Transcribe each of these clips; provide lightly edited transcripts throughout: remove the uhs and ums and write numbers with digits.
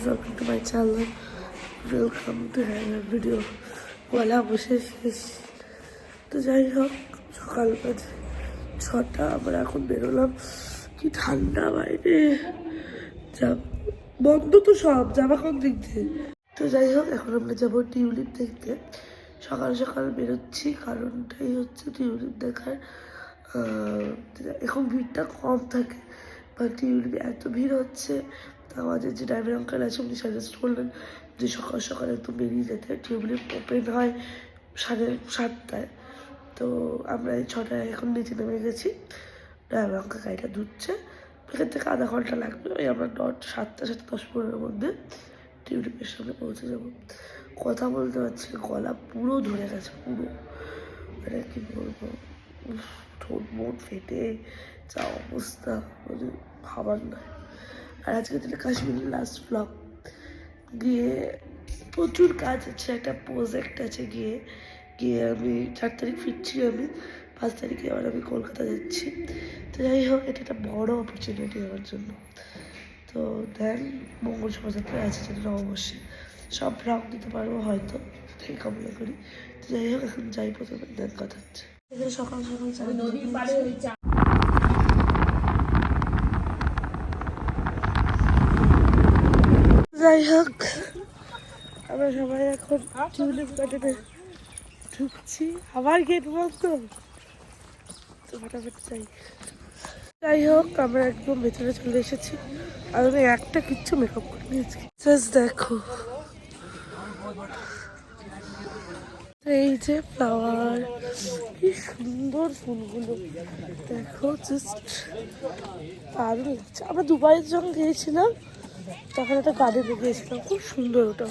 guys, welcome to my channel. Welcome to another video. গলা বসে শেষ। তো যাই হোক, সকাল বাজে 6টা, আমরা এখন বেরোলাম। কি ঠান্ডা বাইরে, বন্ধ তো সব, জামা কোন দিক দিয়ে। তো যাই হোক, এখন আমরা যাবো টিউলিপ দেখতে। সকাল সকাল বেরোচ্ছি, কারণটাই হচ্ছে টিউলিপ দেখার। এখন ভিড়টা কম থাকে, বা টিউলিপ এত ভিড় হচ্ছে। তো আমাদের যে ড্রাইভার আঙ্কেল আছে উনি সাজেস্ট করলেন যে সকাল সকাল একটু বেরিয়ে যেতে। টিউলিপ ওপেন হয় 7:30। তো আমরা এই 6টায় এখন নিচে নেমে গেছি। ড্রাইভার আঙ্কেল গাড়িটা ধুচ্ছে, এখান থেকে আধা ঘন্টা লাগবে। ওই আমরা 7:10-7:15 মধ্যে টিউলিপের সামনে পৌঁছে যাবো। কথা বলতে পারছি, গলা পুরো ধরে গেছে, পুরো মানে কি বলবো, ঠোঁট মোট ফেটে যা অবস্থা, মানে ভাবার নয়। আর আজকে দিলে কাশ্মীরের লাস্ট ব্লগ। গিয়ে প্রচুর কাজ আছে, একটা প্রজেক্ট আছে। গিয়ে আমি 4 তারিখ ফিরছি, আমি 5 তারিখে আবার আমি কলকাতা যাচ্ছি। তো যাই হোক, এটা একটা বড় অপরচুনিটি আমার জন্য। তো দেন মঙ্গল শোভাযাত্রা আছে, যেটা অবশ্যই সব ব্লগ দিতে পারবো হয়তো, সেই কামনা করি। তো যাই হোক, এখন যাই প্রথমে, দেন কথা হচ্ছে। এখানে সকাল সকাল যাই হোক, আমরা সবাই এখন টিউলিপ গার্ডেনে ঢুকছি। আবার গেট বন্ধ, তো ফটাফট চাই। যাই হোক, আমরা একদম ভেতরে চলে এসেছি। আর আমি একটা কিচ্ছু মেকআপ করে নিয়েছি, জাস্ট দেখো। এই যে ফ্লাওয়ার, কি সুন্দর ফুলগুলো দেখো, জাস্ট দারুণ লাগছে। আমরা দুবাইয়ের যখন গিয়েছিলাম তখন একটা গার্ডেনে গিয়েছিলাম, খুব সুন্দর ওটা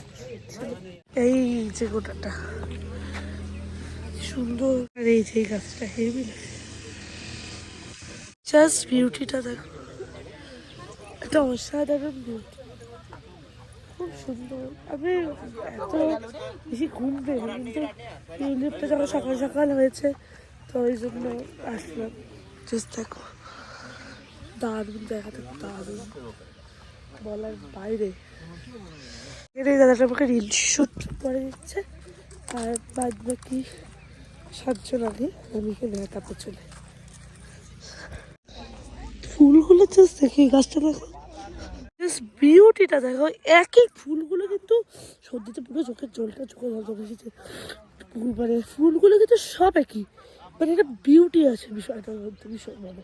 ছিল। এই যে গোটাটা সুন্দর, আর এই যে গাছটা হেভি, জাস্ট বিউটিটা দেখো, একটা অসাধারণ বিউটি, খুব সুন্দর। আমি এত বেশি ঘুম পেয়ে, কিন্তু টিউলিপটা যখন সকাল সকাল হয়েছে তো ওই জন্য আসলাম। জাস্ট দেখো, দারুণ জায়গাটা, দারুণ বলার বাইরে। এই দাদাটা আমাকে রিল শুট করে দিচ্ছে, আর বাদ বাকি 7জন আগে আমি এখানে তারপর চলে। ফুলগুলো জাস্ট দেখি, গাছটা দেখো, জাস্ট বিউটিটা দেখো। একই ফুলগুলো কিন্তু সর্দিতে পুরো চোখের জলটা চলে এসেছে। মানে ফুলগুলো কিন্তু সব একই, মানে এটা বিউটি আছে বিষয়টার মধ্যে, ভীষণ ভালো।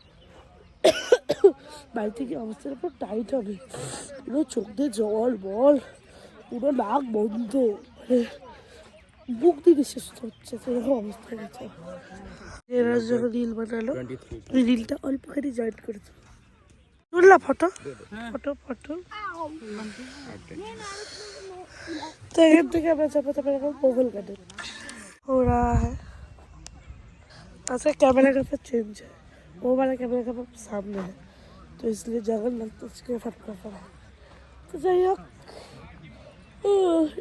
বাড়িতে কি অবস্থার উপর টাইট হবে, পুরো চোখ দিয়ে জল বল, পুরো নাক বন্ধ, মানে বুক দিয়ে নিঃশ্বাস হচ্ছে, সেরকম অবস্থা গেছে। এরা যখন রিল বানালো, ওই রিলটা অল্পখানি জয়েন করেছে। তুললা ফটো ফটো ফটো तो एम থেকে আমরা যাবো তারপরে এখন मोगल गार्डन हो रहा है। ऐसे कैमरा का फिर चेंज है, वो वाला कैमरा का सामने है, तो इसलिए जगह लगता है, उसके फर्क पड़ा है। तो যাই হোক,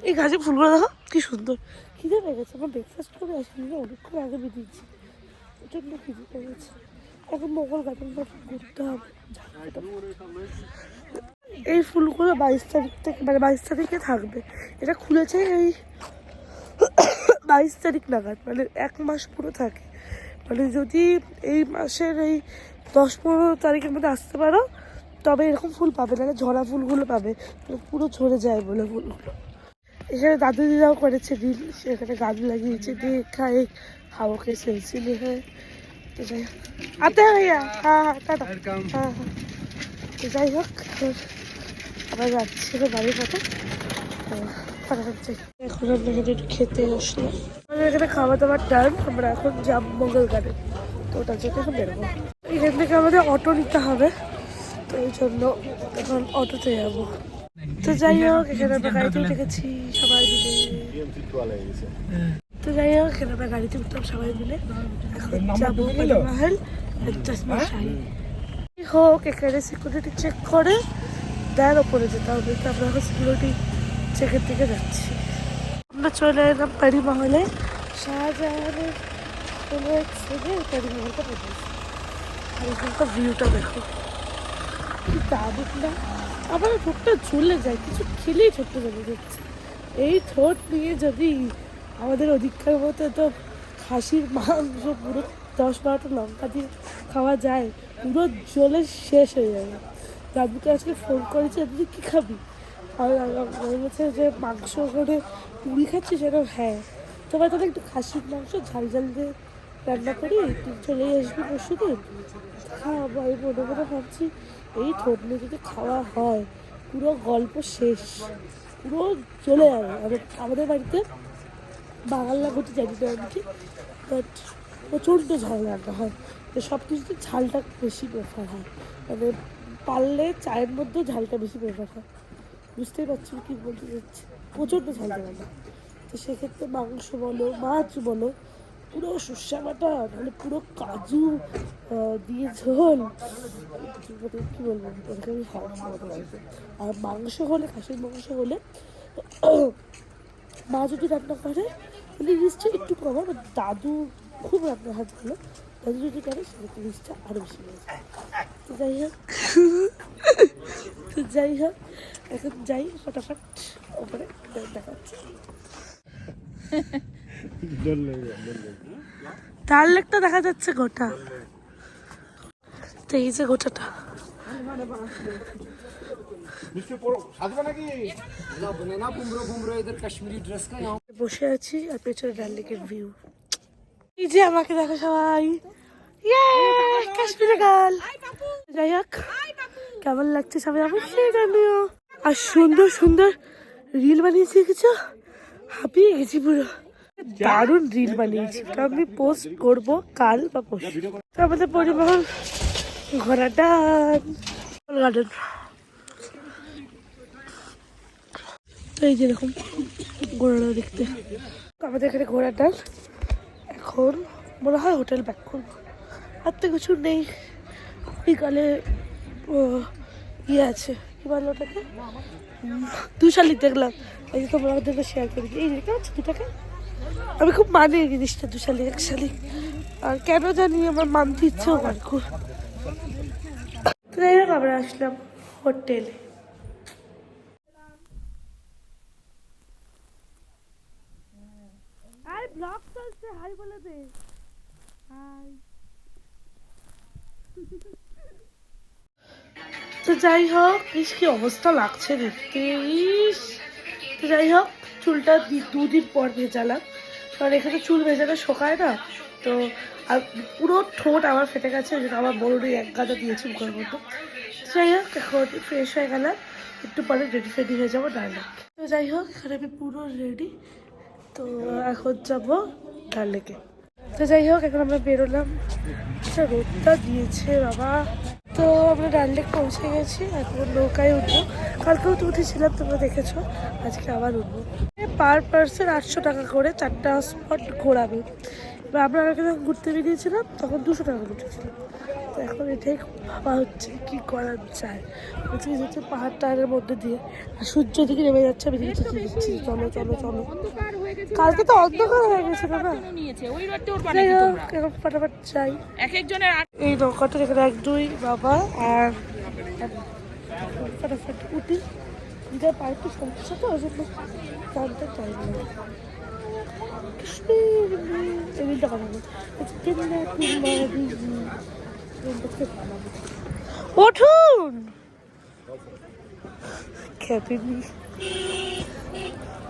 এই গাছে ফুলগুলো দেখো কি সুন্দর। খিদে পেয়ে গেছে, আমার ব্রেকফাস্ট করে আসিনি, অনেকক্ষণ আগে বেরিয়েছি, প্রচণ্ড খিদে পেয়ে গেছে। এখন মোগল গার্ডেন ঘুরতে হবে। এই ফুলগুলো 22 তারিখ থেকে, মানে 22 তারিখে থাকবে। এটা খুলেছে এই 22 তারিখ নাগাদ, মানে 1 মাস পুরো থাকে। মানে যদি এই মাসের এই 10-15 তারিখের মধ্যে আসতে পারো তবে এরকম ফুল পাবে, না ঝরা ফুলগুলো পাবে, পুরো ঝরে যায় বলে ফুলগুলো। এখানে দাদু দিদাও করেছে রিল, সেখানে গান লাগিয়েছে, দেখা এক হাওয়া কে সিলসিলে হ্যাঁ। তো যাই হোক, আতে ভাইয়া, হ্যাঁ টাটা, হ্যাঁ। তো যাই হোক, আবার যাচ্ছি বাড়ির পথে। এখন আমরা এখানে একটু খেতে আসলাম, আমাদের এখানে খাওয়া দাওয়ার টাইম। আমরা এখন যাব মোগল গার্ডেন, তো ওটার জন্য এখন বেরোবো। এখান থেকে আমাদের অটো নিতে হবে, তো এই জন্য এখন অটোতে যাবো। তো যাই হোক, এখানে আমরা গাড়িতে উঠে গেছি সবাই মিলে। তো যাই হোক, এখানে আমরা গাড়িতে উঠলাম সবাই মিলে, এখন যাবো তাজমহল চশমা শাহী। হোক, এখানে সিকিউরিটি চেক করে দেন ওপরে যেতে হবে, তো আমরা এখন সিকিউরিটি চেকের দিকে যাচ্ছি। আমরা চলে এলাম পরিমহলে, শাহজাহানের কোনো এক সেজে পরিমহলটা পেয়েছি। আর এখানকার ভিউটা দেখো, কি দারুণ না, আমার ঠোঁটটা ঝুলে যায়, কিছু খেলেই ঠোঁটটা জ্বলে যাচ্ছে। এই ঠোঁট নিয়ে যদি আমাদের অধিকার মতো তো খাসির মাংস পুরো 10-12টা লঙ্কা দিয়ে খাওয়া যায়, পুরো জ্বলে শেষ হয়ে যাবে। দাদুকে আজকে ফোন করেছি, দাদু কী খাবি? আর বলছে যে মাংস করে পুরি খাচ্ছি, সেটা হ্যাঁ। তোমার তাহলে একটু খাসির মাংস ঝাল ঝাল দিয়ে রান্না করি, তুই চলেই আসবি পরশু দিন, খাওয়াবো। আমি মনে মনে ভাবছি এই ঠোঁট নিয়ে যদি খাওয়া হয় পুরো গল্প শেষ, পুরো চলে যাবে। আর আমাদের বাড়িতে বাঙাল্লা ঘটি জানি না আমি কি, বাট প্রচণ্ড ঝাল রান্না হয়, তো সব কিছুতে ঝালটা বেশি প্রেফার হয়, মানে পারলে চায়ের মধ্যেও ঝালটা বেশি প্রেফার হয়। বুঝতেই পারছি কি বলতে চাচ্ছি, প্রচণ্ড ঝাল রান্না। তো সেক্ষেত্রে মাংস বলো মাছ বলো পুরো সর্ষে বাটা, নাহলে পুরো কাজু দিয়ে ঝোল, মানে কী বলবো ওটাকে আমি মতো লাগবে। আর মাংস হলে, খাসির মাংস হলে মা যদি রান্না করে তাহলে রিস্কটা একটু কম হয়, দাদু খুব রান্না হাত ভালো, দাদু যদি করে সেক্ষেত্রে রিস্কটা আরও বেশি হয়ে যায়। তো যাই হোক এখন যাই ফটাফট ওপরে দেখাচ্ছি। ডাল লেকটা দেখা যাচ্ছে গোটা, তো এই যে গোটাটা বসে আছি আর পেছনে ডাল লেকের ভিউ। এই যে আমাকে দেখো সবাই, কাশ্মীরি গার্ল। যাই হোক কেমন লাগছে সবাই অবশ্যই জানিও। আর সুন্দর সুন্দর রিল বানিয়েছি কিছু, হাঁপিয়ে গেছি পুরো, দারুণ রিল বানিয়েছি। আমি পোস্ট করব কাল বা পরশু। আমাদের পরিবহন ঘোড়াটা গার্ডেন, তো এই যেরকম ঘোড়াটা দেখতে আমাদের এখানে ঘোড়ার ডাল। এখন মনে হয় হোটেল ব্যাক করবো, আর তো কিছু নেই। বিকালে ইয়ে আছে, কি বলো ওটাকে, দুশালিক দেখলাম, এই যে তোমরা আমাদেরকে শেয়ার করে দিই। এই যে আছে 2 টাকা, আমি খুব মানে এই জিনিসটা, 2 শালিক 1 শালিক, আর কেন জানি আমার মানতে ইচ্ছেও করে খুব। তো যাই হোক আমরা আসলাম হোটেলে। আর ব্লগ চলছে, হাই বলে দে হাই। তো যাই হোক, ইস কি অবস্থা লাগছে দেখতে, ইস। তো যাই হোক চুলটা 2 দিন পর ভেজালাম, কারণ এখানে চুল ভেজালে শোকায় না, তো আর পুরো ঠোঁট আমার ফেটে গেছে, ওই জন্য আমার বড় এক গাদা দিয়েছি মুখের মধ্যে। যাই হোক এখন ফ্রেশ হয়ে গেলাম, একটু পরে রেডি হয়ে যাবো ডাল লেক। তো যাই হোক এখানে আমি পুরো রেডি, তো এখন যাবো ডাল লেকে। তো যাই হোক এখন আমরা বেরোলাম, রোদটা দিয়েছে বাবা। তো আমরা ডাল লেক পৌঁছে গেছি, এখন নৌকায় উঠবো। কালকেও তো উঠেছিলাম তোমরা দেখেছো, আজকে আবার উঠবো। পার পার্সন 800 টাকা করে 4টা স্পট ঘোরাবে। এবার আমরা এখানে ঘুরতে বেরিয়েছিলাম তখন 200 টাকা উঠেছিলাম, তো এখন এটাই ভাবা হচ্ছে কি করা যায়। বলছি হচ্ছে পাহাড় টাহাড়ের মধ্যে দিয়ে, আর সূর্য দিকে নেমে যাচ্ছে, আমি দিকে দিচ্ছি চলো চলো চলো। কালকে তো অন্ধকার হয়ে গেছিল না, যাই হোক এখন ফটাফট যাই। এই নৌকাটা এখানে 1 2 বাবা, আর ফটাফট উঠি। দিদার পায়ে একটু সমস্যা তো, ওই জন্য টানতে টাইম লাগে। এদিনটা বানাবো, উঠুন খেপিনি,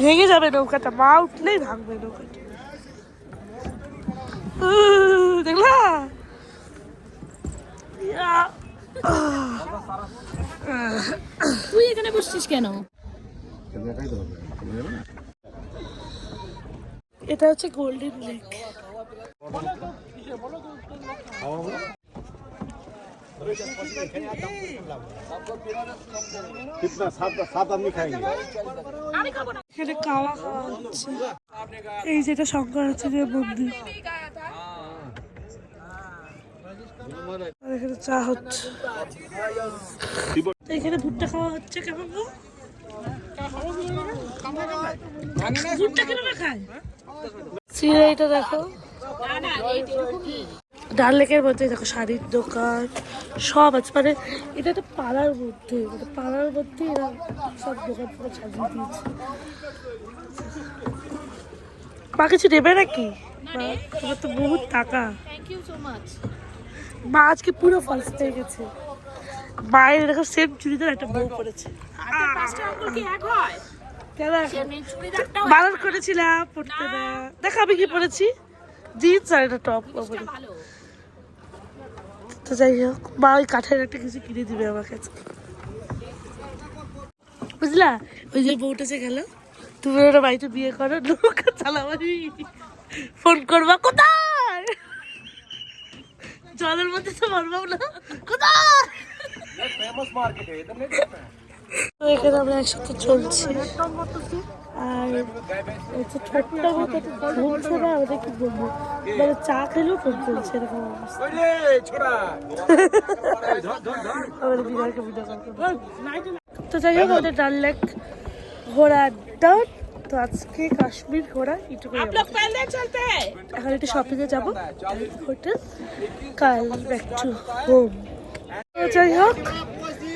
ভেঙে যাবে নৌকাটা, মা উঠলেই ভাঙবে নৌকাটা। দেখলা তুই এখানে বসছিস কেন? এটা হচ্ছে গোল্ডেন লেক। এখানে খাওয়া হচ্ছে, এই যেটা শঙ্করাচার্যের মন্দির, এখানে চা হচ্ছে, এখানে ভুট্টা খাওয়া হচ্ছে। কেমন গো ভুট্টা কিভাবে খায়? সিরাইটা দেখো, ডাল লেকের মধ্যে দেখো শাড়ির দোকান সব আছে, মানে এটা একটা পাড়ার মধ্যে, মানে পাড়ার মধ্যে এরা সব দোকান ফোকান সাজিয়ে দিয়েছে। মা কিছু নেবে নাকি? মা, তোমার তো বহুত টাকা। মা আজকে পুরো ফলস পেয়ে গেছে। মায়ের এরকম সেম চুড়িদার একটা বউ পড়েছে। বারণ করেছিলাম পড়তে না। দেখো আমি কি পড়েছি, জিন্স আর একটা টপ। তো যাই হোক, মা ওই কাঠের একটা কিছু কিনে দিবে আমার কাছে, বুঝলা? ওই যে বউটা যে গেল, তুমি ওরা বাড়িতে বিয়ে করো, নৌকা চালাবানি, ফোন করবা কোথায়, জলের মধ্যে তো মারবাও না, কোথায়? তো এখানে আমরা একসাথে চলছি, আর ছোট্ট মতো ঘুমছে না, আমাদের কি বলবো, মানে চা খেলেও ফোন চলছে এরকম অবস্থা। তো যাই হোক, আমাদের ডাল লেক ঘোরা ডান। তো আজকে কাশ্মীর ঘোরা এটুকু। এখন একটু শপিং এ যাবো, হোটেল, কাল ব্যাক টু হোম। যাই হোক,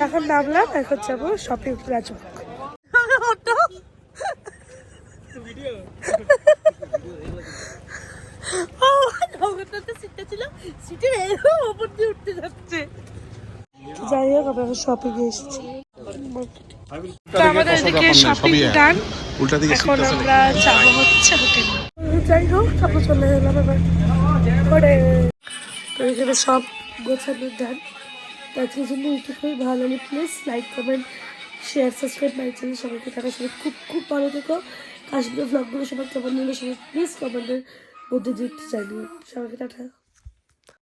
এখন নামলাম, এখন যাবো শপিং প্লাজা। যাই হোক, আমরা শপিং এ এসেছি, আমাদের এদিকে শপিং ডান। এখন আমরা যাবো হচ্ছে হোটেল। যাই হোক, তারপর চলে গেলাম এবার হোটেল। তো এখানে সব গোছানো ডান। আজকের জন্য এইটুকুই। ভালো লাগলে please like, comment, share, subscribe my channel. সবাইকে থাকা সবাই খুব খুব ভালো থেকো। কাশ্মীর ব্লগগুলো সবাই কেমন নিলে সবাই প্লিজ কমেন্টের মধ্যে দিতে জানিও। সবাইকে টাটা।